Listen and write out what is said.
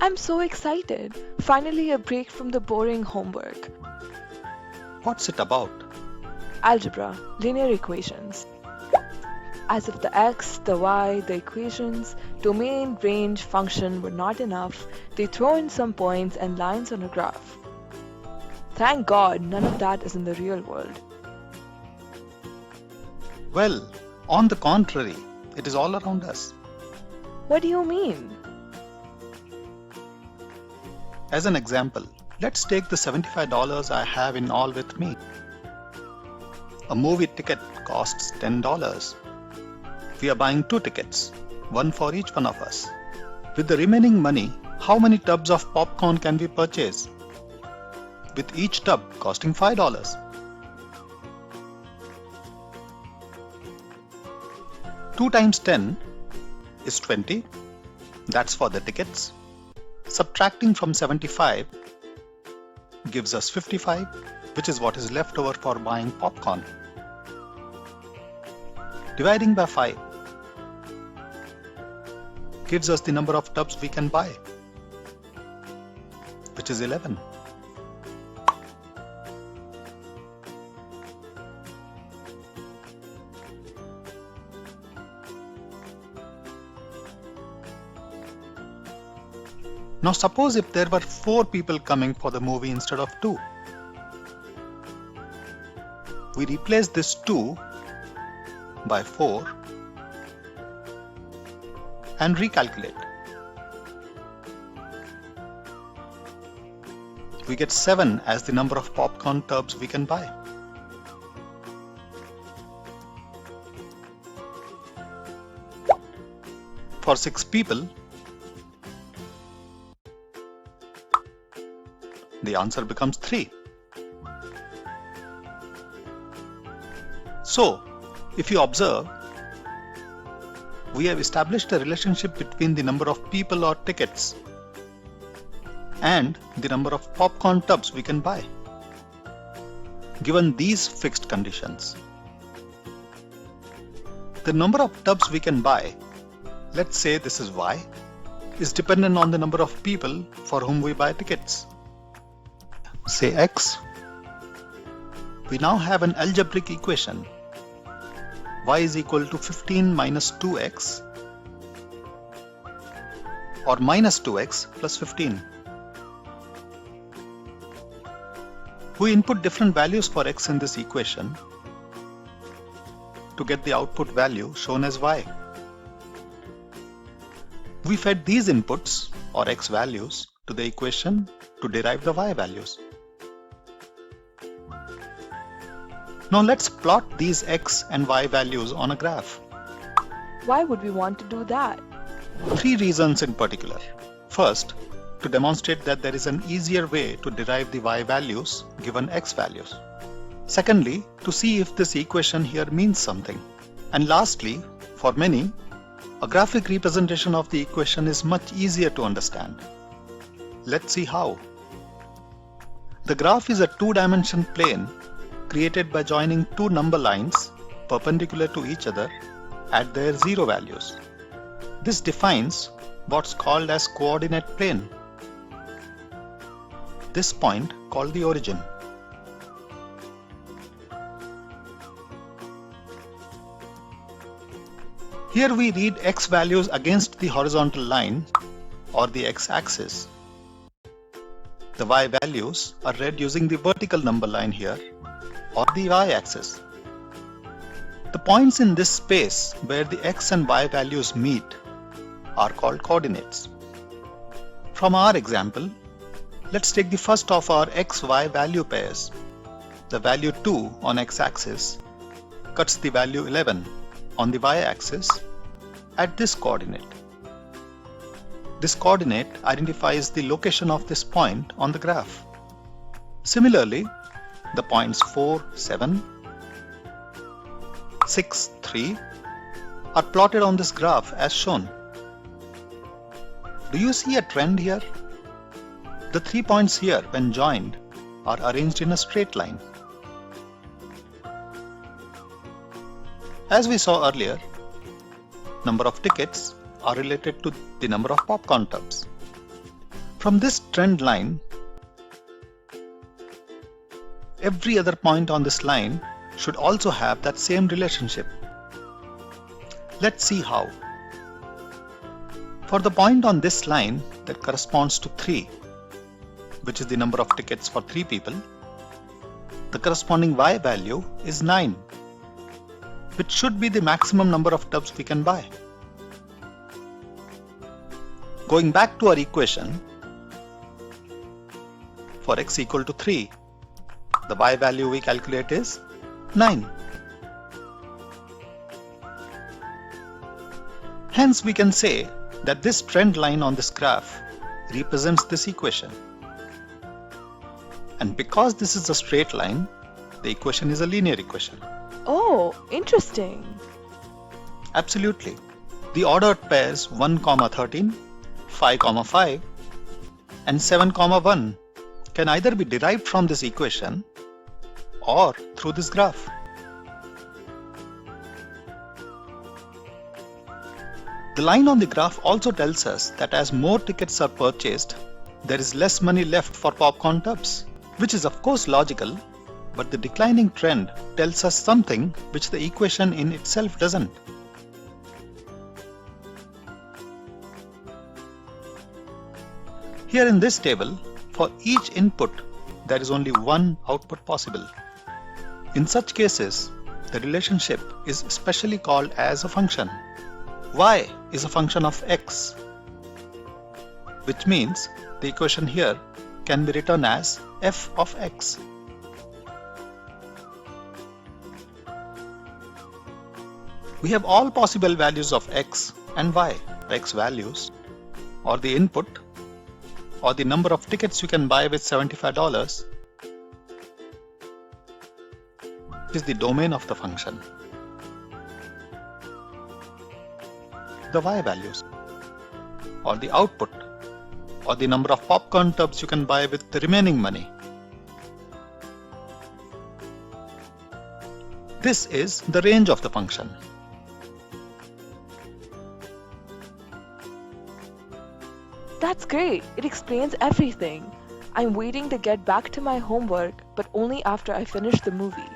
I'm so excited! Finally, a break from the boring homework. What's it about? Algebra, linear equations. As if the x, the y, the equations, domain, range, function were not enough, they throw in some points and lines on a graph. Thank God none of that is in the real world. Well, on the contrary, it is all around us. What do you mean? As an example, let's take the $75 I have in all with me. A movie ticket costs $10. We are buying 2 tickets, one for each one of us. With the remaining money, how many tubs of popcorn can we purchase? With each tub costing $5. 2 times 10 is 20. That's for the tickets. Subtracting from 75 gives us 55, which is what is left over for buying popcorn. Dividing by 5 gives us the number of tubs we can buy, which is 11. Now suppose if there were 4 people coming for the movie instead of 2. We replace this 2 by 4 and recalculate. We get 7 as the number of popcorn tubs we can buy. For 6 people, the answer becomes 3. So, if you observe, we have established a relationship between the number of people or tickets and the number of popcorn tubs we can buy, given these fixed conditions. The number of tubs we can buy, let's say this is y, is dependent on the number of people for whom we buy tickets. Say x. We now have an algebraic equation. Y is equal to 15 minus 2x or minus 2x plus 15. We input different values for x in this equation to get the output value shown as y. We fed these inputs or x values to the equation to derive the y values. Now let's plot these x and y values on a graph. Why would we want to do that? 3 reasons in particular. First, to demonstrate that there is an easier way to derive the y values given x values. Secondly, to see if this equation here means something. And lastly, for many, a graphic representation of the equation is much easier to understand. Let's see how. The graph is a 2-dimensional plane created by joining 2 number lines perpendicular to each other at their 0 values. This defines what's called as coordinate plane. This point called the origin. Here we read x values against the horizontal line or the x-axis. The y values are read using the vertical number line here or the y-axis. The points in this space where the x and y values meet are called coordinates. From our example, let's take the first of our x-y value pairs. The value 2 on x-axis cuts the value 11 on the y-axis at this coordinate. This coordinate identifies the location of this point on the graph. Similarly, the points 4, 7, 6, 3 are plotted on this graph as shown. Do you see a trend here? The 3 points here, when joined, are arranged in a straight line. As we saw earlier, number of tickets are related to the number of popcorn tubs. From this trend line, every other point on this line should also have that same relationship. Let's see how. For the point on this line that corresponds to 3, which is the number of tickets for 3 people, the corresponding Y value is 9, which should be the maximum number of tubs we can buy. Going back to our equation, for x equal to 3, the Y value we calculate is 9. Hence we can say that this trend line on this graph represents this equation. And because this is a straight line, the equation is a linear equation. Oh, interesting. Absolutely. The ordered pairs 1, 13, 5, 5, and 7, 1 can either be derived from this equation or through this graph. The line on the graph also tells us that as more tickets are purchased, there is less money left for popcorn tubs, which is of course logical, but the declining trend tells us something which the equation in itself doesn't. Here in this table, for each input, there is only one output possible. In such cases, the relationship is specially called as a function. Y is a function of x, which means the equation here can be written as f of x. We have all possible values of x and y. X values, or the input, or the number of tickets you can buy with $75, is the domain of the function. The y values, or the output, or the number of popcorn tubs you can buy with the remaining money. This is the range of the function. That's great. It explains everything. I'm waiting to get back to my homework, but only after I finish the movie.